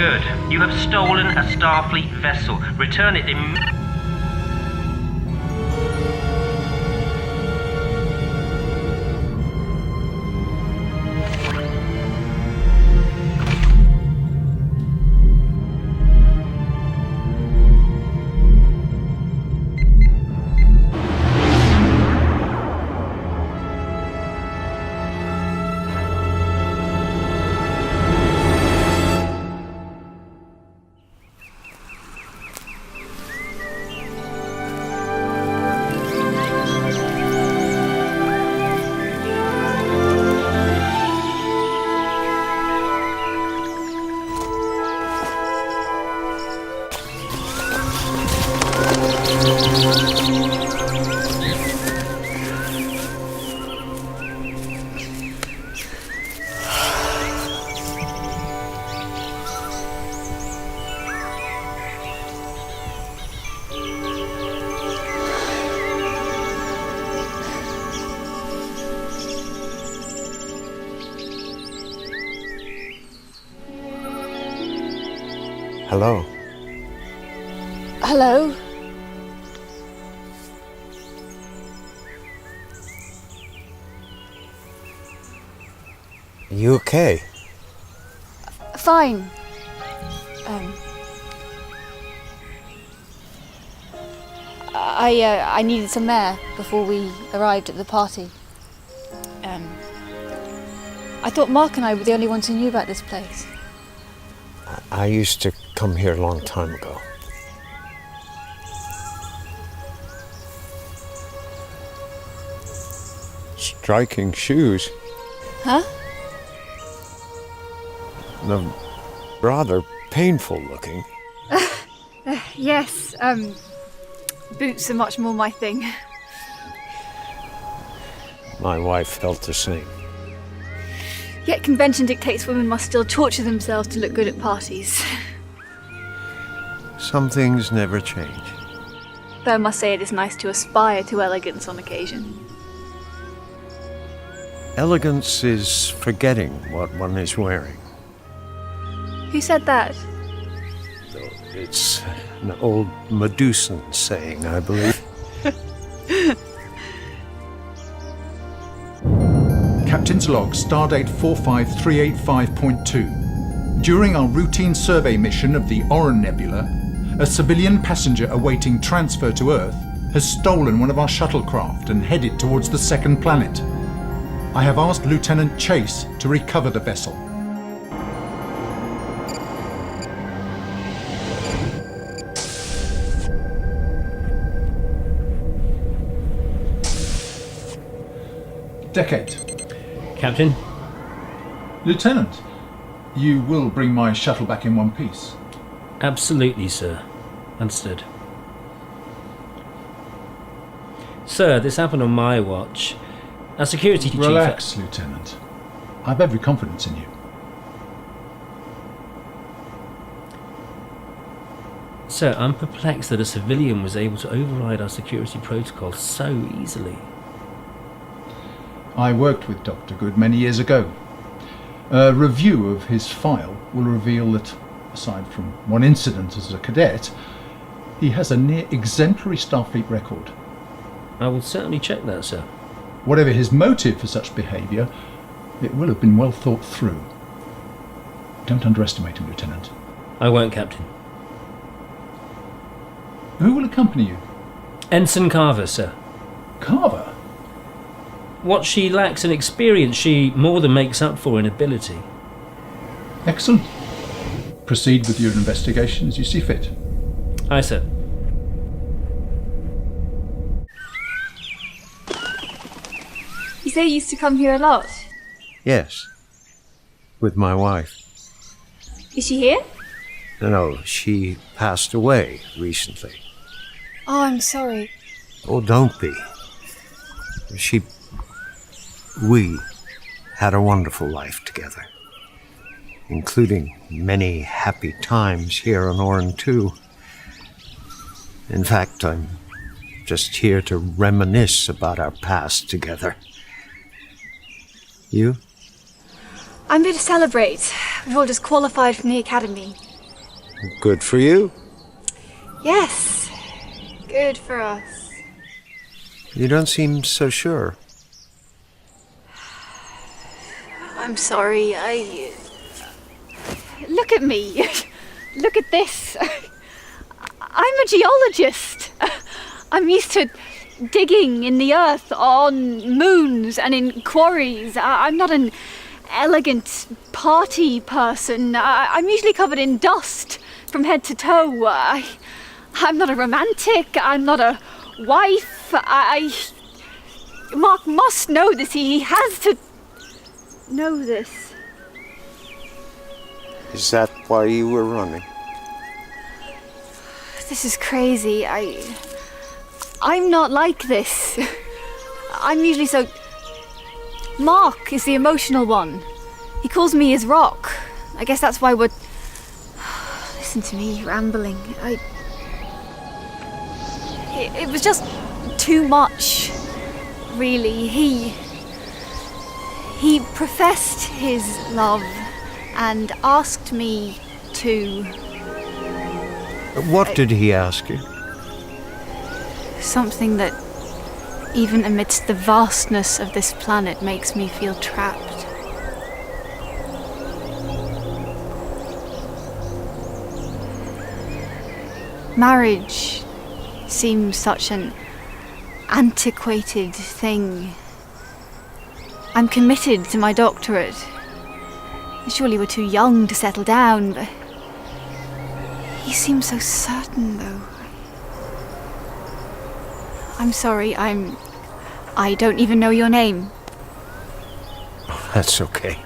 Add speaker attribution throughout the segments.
Speaker 1: Good. You have stolen a Starfleet vessel. Return it immediately.
Speaker 2: Hello.
Speaker 3: Hello?
Speaker 2: Are you okay?
Speaker 3: Fine. I needed some air before we arrived at the party. I thought Mark and I were the only ones who knew about this place.
Speaker 2: I used to come here a long time ago. Striking shoes.
Speaker 3: Huh?
Speaker 2: They're rather painful looking.
Speaker 3: Yes, boots are much more my thing.
Speaker 2: My wife felt the same.
Speaker 3: Yet convention dictates women must still torture themselves to look good at parties.
Speaker 2: Some things never change.
Speaker 3: Though I must say it is nice to aspire to elegance on occasion.
Speaker 2: Elegance is forgetting what one is wearing.
Speaker 3: Who said that?
Speaker 2: It's an old Medusan saying, I believe.
Speaker 4: Captain's log, stardate 45385.2. During our routine survey mission of the Oran Nebula, a civilian passenger awaiting transfer to Earth has stolen one of our shuttlecraft and headed towards the second planet. I have asked Lieutenant Chase to recover the vessel. Decade.
Speaker 5: Captain?
Speaker 4: Lieutenant, you will bring my shuttle back in one piece.
Speaker 5: Absolutely, sir. Understood. Sir, this happened on my watch. Our security chief...
Speaker 4: Relax, Lieutenant. I have every confidence in you.
Speaker 5: Sir, I'm perplexed that a civilian was able to override our security protocol so easily.
Speaker 4: I worked with Dr. Good many years ago. A review of his file will reveal that, aside from one incident as a cadet, he has a near exemplary Starfleet record.
Speaker 5: I will certainly check that, sir.
Speaker 4: Whatever his motive for such behaviour, it will have been well thought through. Don't underestimate him, Lieutenant.
Speaker 5: I won't, Captain.
Speaker 4: Who will accompany you?
Speaker 5: Ensign Carver, sir.
Speaker 4: Carver?
Speaker 5: What she lacks in experience, she more than makes up for in ability.
Speaker 4: Excellent. Proceed with your investigation as you see fit.
Speaker 5: Aye, sir.
Speaker 3: You say you used to come here a lot.
Speaker 2: Yes. With my wife.
Speaker 3: Is she here?
Speaker 2: No, she passed away recently.
Speaker 3: Oh, I'm sorry.
Speaker 2: Oh, don't be. We had a wonderful life together, including many happy times here on Oran 2. In fact, I'm just here to reminisce about our past together. You?
Speaker 3: I'm here to celebrate. We've all just qualified from the academy.
Speaker 2: Good for you.
Speaker 3: Yes, good for us.
Speaker 2: You don't seem so sure.
Speaker 3: I'm sorry, Look at me. Look at this. I'm a geologist. I'm used to digging in the earth on moons and in quarries. I'm not an elegant party person. I'm usually covered in dust from head to toe. I'm not a romantic. I'm not a wife. Mark must know this. He has to know this.
Speaker 2: Is that why you were running?
Speaker 3: This is crazy. I'm not like this. I'm usually so... Mark is the emotional one. He calls me his rock. I guess that's why we're... Listen to me rambling. It was just too much, really. He professed his love and asked me to...
Speaker 2: What did he ask you?
Speaker 3: Something that, even amidst the vastness of this planet, makes me feel trapped. Marriage seems such an antiquated thing. I'm committed to my doctorate. Surely we're too young to settle down, but he seems so certain, though. I'm sorry, I don't even know your name.
Speaker 2: That's okay.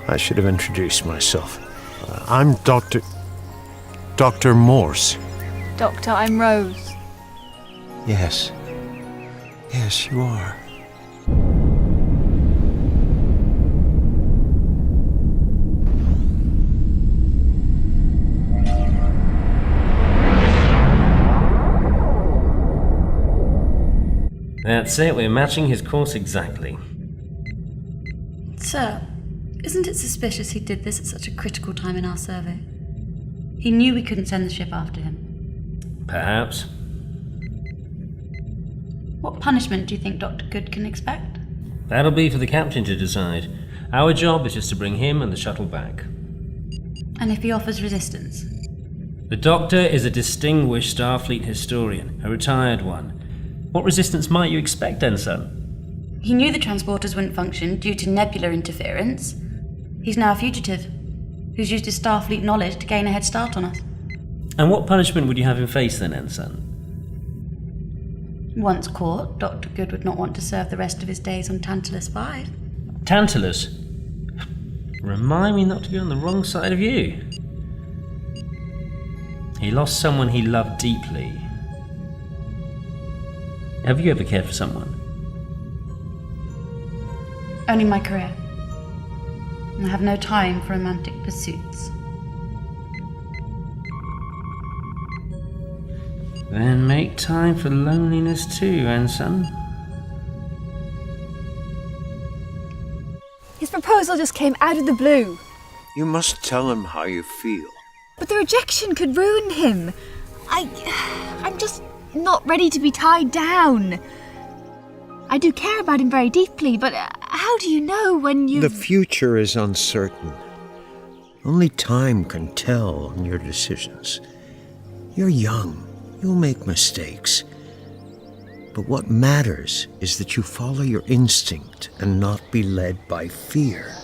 Speaker 2: I should have introduced myself. I'm Dr. Morse.
Speaker 3: Doctor, I'm Rose.
Speaker 2: Yes. Yes, you are.
Speaker 5: That's it, we're matching his course exactly.
Speaker 6: Sir, isn't it suspicious he did this at such a critical time in our survey? He knew we couldn't send the ship after him.
Speaker 5: Perhaps.
Speaker 6: What punishment do you think Dr. Good can expect?
Speaker 5: That'll be for the captain to decide. Our job is just to bring him and the shuttle back.
Speaker 6: And if he offers resistance?
Speaker 5: The Doctor is a distinguished Starfleet historian, a retired one. What resistance might you expect, Ensign?
Speaker 6: He knew the transporters wouldn't function due to nebular interference. He's now a fugitive, who's used his Starfleet knowledge to gain a head start on us.
Speaker 5: And what punishment would you have him face then, Ensign?
Speaker 6: Once caught, Dr. Good would not want to serve the rest of his days on Tantalus 5.
Speaker 5: Tantalus? Remind me not to be on the wrong side of you. He lost someone he loved deeply. Have you ever cared for someone?
Speaker 6: Only my career. I have no time for romantic pursuits.
Speaker 5: Then make time for loneliness too, Ensign.
Speaker 3: His proposal just came out of the blue.
Speaker 2: You must tell him how you feel.
Speaker 3: But the rejection could ruin him. I'm just not ready to be tied down. I do care about him very deeply, but how do you know when you...
Speaker 2: The future is uncertain. Only time can tell on your decisions. You're young. You'll make mistakes. But what matters is that you follow your instinct and not be led by fear.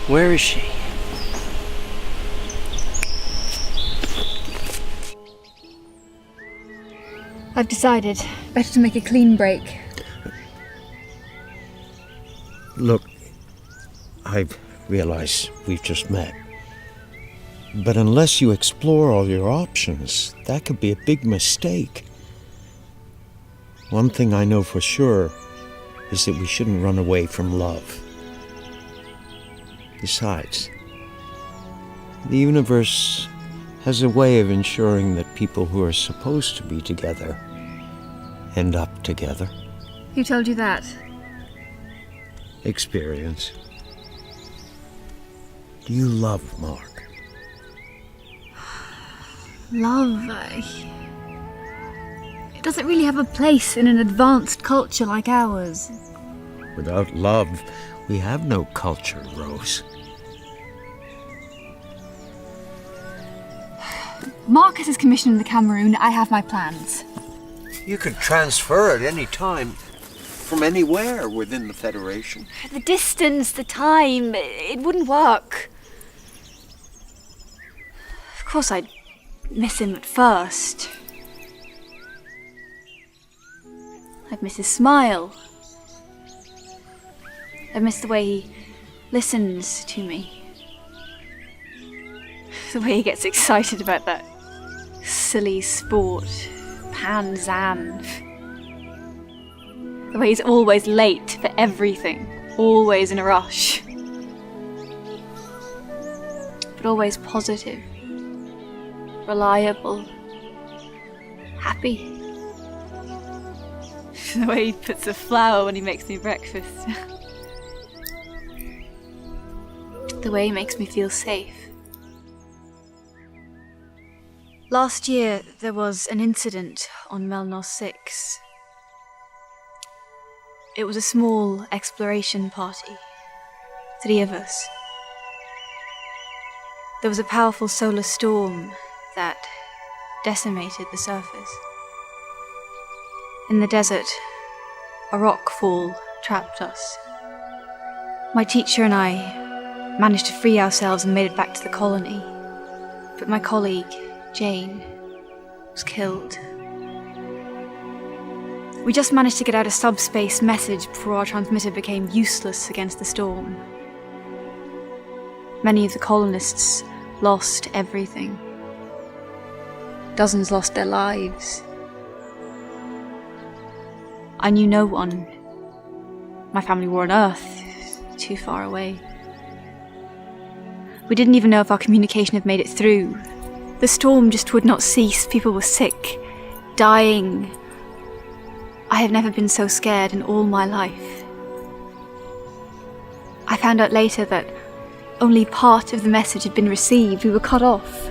Speaker 7: Where is she?
Speaker 3: I've decided. Better to make a clean break.
Speaker 2: Look, I realize we've just met. But unless you explore all your options, that could be a big mistake. One thing I know for sure is that we shouldn't run away from love. Besides, the universe has a way of ensuring that people who are supposed to be together end up together.
Speaker 3: Who told you that?
Speaker 2: Experience. Do you love Mark?
Speaker 3: Love, it doesn't really have a place in an advanced culture like ours.
Speaker 2: Without love, we have no culture, Rose.
Speaker 3: Mark has his commission in the Cameroon. I have my plans.
Speaker 2: You could transfer at any time, from anywhere within the Federation.
Speaker 3: The distance, the time, it wouldn't work. Of course, I'd miss him at first. I'd miss his smile. I'd miss the way he listens to me. The way he gets excited about that silly sport, Pan-Zan. The way he's always late for everything, always in a rush. But always positive, reliable, happy. The way he puts a flower when he makes me breakfast. The way he makes me feel safe. Last year, there was an incident on Melnos 6. It was a small exploration party. 3 of us. There was a powerful solar storm that decimated the surface. In the desert, a rock fall trapped us. My teacher and I managed to free ourselves and made it back to the colony. But my colleague, Jane, was killed. We just managed to get out a subspace message before our transmitter became useless against the storm. Many of the colonists lost everything. Dozens lost their lives. I knew no one. My family were on Earth, too far away. We didn't even know if our communication had made it through. The storm just would not cease. People were sick, dying. I have never been so scared in all my life. I found out later that only part of the message had been received. We were cut off.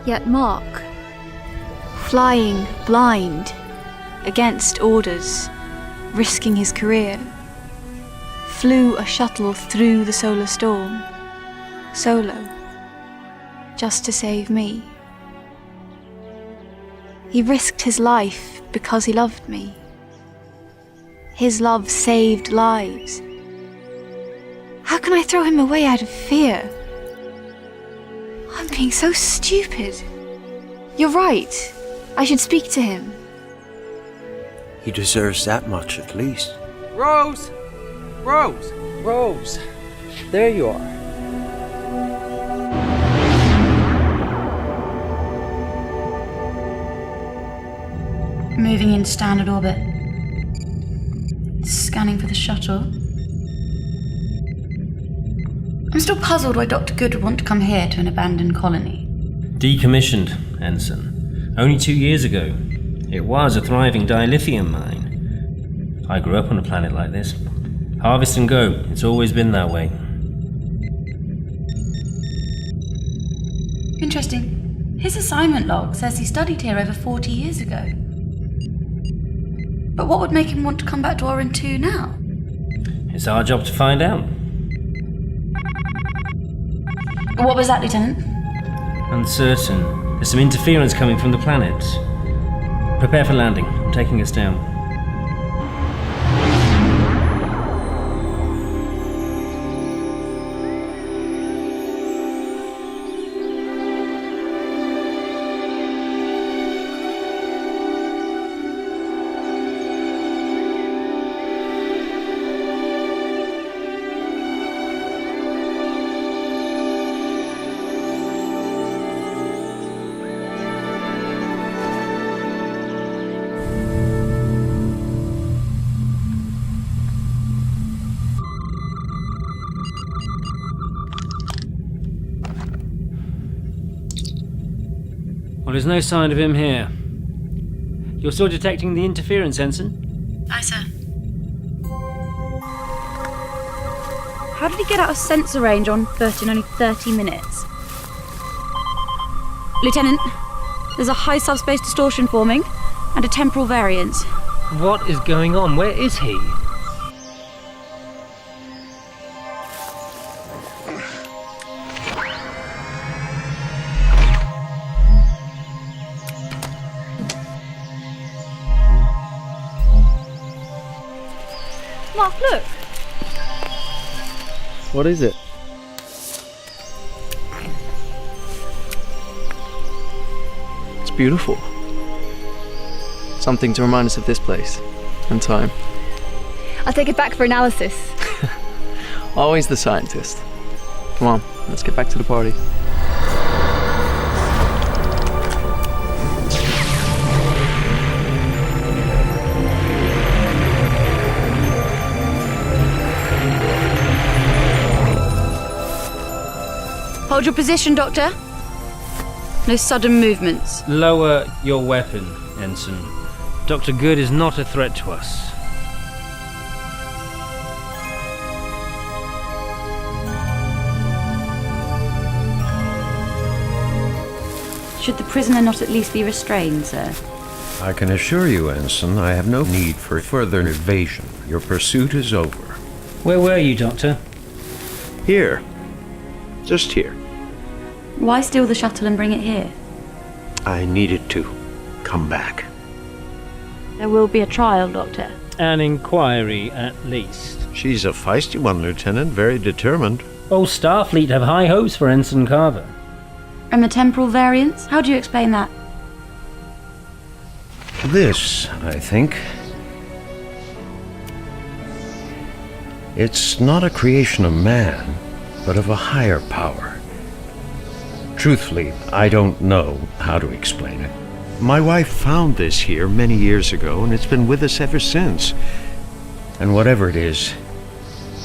Speaker 3: Yet Mark, flying blind, against orders, risking his career, flew a shuttle through the solar storm, solo, just to save me. He risked his life because he loved me. His love saved lives. How can I throw him away out of fear? I'm being so stupid. You're right. I should speak to him.
Speaker 2: He deserves that much at least.
Speaker 7: Rose! Rose! Rose! There you are.
Speaker 6: Moving into standard orbit. Scanning for the shuttle. I'm still puzzled why Dr. Good would want to come here to an abandoned colony.
Speaker 5: Decommissioned, Ensign. Only 2 years ago. It was a thriving dilithium mine. I grew up on a planet like this. Harvest and go. It's always been that way.
Speaker 6: Interesting. His assignment log says he studied here over 40 years ago. But what would make him want to come back to Orin 2 now?
Speaker 5: It's our job to find out.
Speaker 6: What was that, Lieutenant?
Speaker 5: Uncertain. There's some interference coming from the planet. Prepare for landing. I'm taking us down. Well, there's no sign of him here. You're still detecting the interference, Ensign?
Speaker 6: Aye, sir. How did he get out of sensor range on foot in only 30 minutes? Lieutenant, there's a high subspace distortion forming and a temporal variance.
Speaker 5: What is going on? Where is he?
Speaker 3: Mark, look.
Speaker 7: What is it? It's beautiful. Something to remind us of this place and time.
Speaker 3: I'll take it back for analysis.
Speaker 7: Always the scientist. Come on, let's get back to the party.
Speaker 6: Hold your position, Doctor. No sudden movements.
Speaker 5: Lower your weapon, Ensign. Dr. Good is not a threat to us.
Speaker 6: Should the prisoner not at least be restrained, sir?
Speaker 2: I can assure you, Ensign, I have no need for further evasion. Your pursuit is over.
Speaker 5: Where were you, Doctor?
Speaker 2: Here. Just here.
Speaker 6: Why steal the shuttle and bring it here?
Speaker 2: I needed to come back.
Speaker 6: There will be a trial, Doctor.
Speaker 5: An inquiry, at least.
Speaker 2: She's a feisty one, Lieutenant, very determined.
Speaker 5: Old Starfleet have high hopes for Ensign Carver.
Speaker 6: And the temporal variance? How do you explain that?
Speaker 2: This, I think. It's not a creation of man, but of a higher power. Truthfully, I don't know how to explain it. My wife found this here many years ago, and it's been with us ever since. And whatever it is,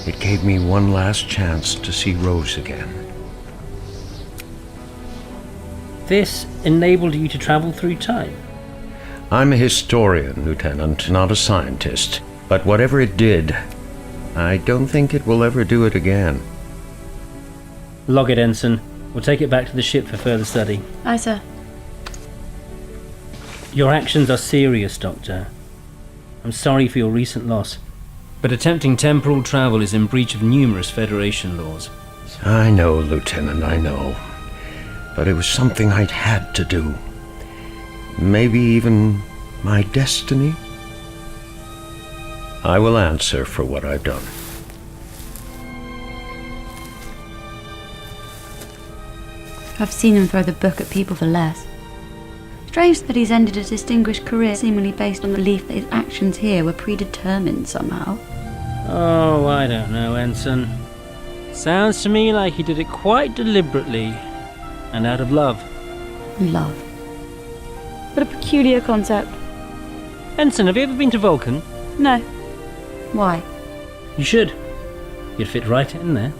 Speaker 2: it gave me one last chance to see Rose again.
Speaker 5: This enabled you to travel through time?
Speaker 2: I'm a historian, Lieutenant, not a scientist. But whatever it did, I don't think it will ever do it again.
Speaker 5: Log it, Ensign. We'll take it back to the ship for further study.
Speaker 6: Aye, sir.
Speaker 5: Your actions are serious, Doctor. I'm sorry for your recent loss, but attempting temporal travel is in breach of numerous Federation laws.
Speaker 2: I know, Lieutenant, I know. But it was something I'd had to do. Maybe even my destiny? I will answer for what I've done.
Speaker 6: I've seen him throw the book at people for less. Strange that he's ended a distinguished career seemingly based on the belief that his actions here were predetermined somehow.
Speaker 5: Oh, I don't know, Ensign. Sounds to me like he did it quite deliberately and out of love.
Speaker 6: Love. What a peculiar concept.
Speaker 5: Ensign, have you ever been to Vulcan?
Speaker 6: No. Why?
Speaker 5: You should. You'd fit right in there.